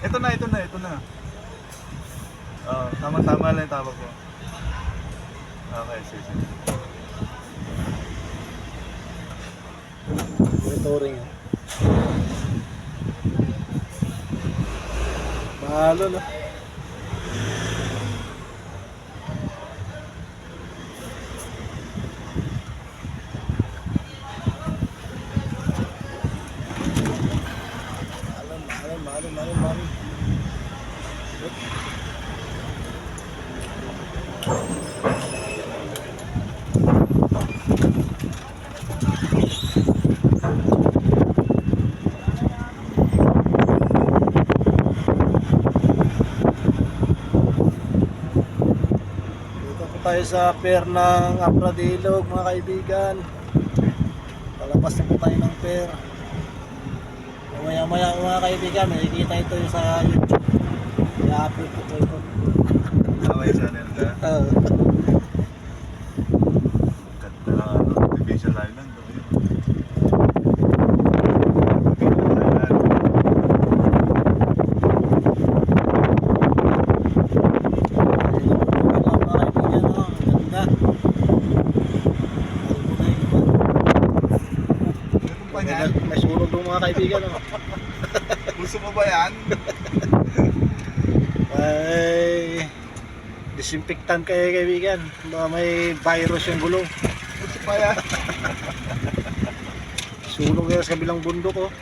Ito na, ito na, ito na. Tama-tama lang yung tawag ko. Okay, sige. Monitoring. Mahalo na. Mahalo. Tayo sa pier ng Abradilog mga kaibigan. Palabas na po tayo ng pier. Maya mga kaibigan, makikita ito yung sa YouTube. I-upload ko ito. Away channel ka? Oo. Ganda na Division Island. May sunog ng mga kaibigan. Gusto mo ba yan? Ay, disinfectant kayo kaibigan. Baka may virus yung gulong. Gusto pa yan? Sunog yan sa kabilang bundok oh.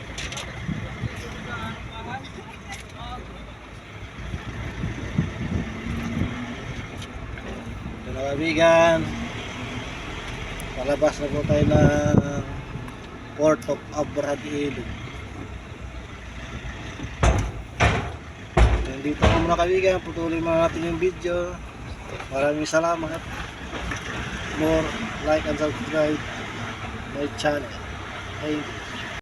Ito na kaibigan. Palabas na po tayo ng Port of Abradilog. Dito ko muna kaibigan, putuloy muna natin yung video. Maraming salamat. More like and subscribe my channel. Thank you.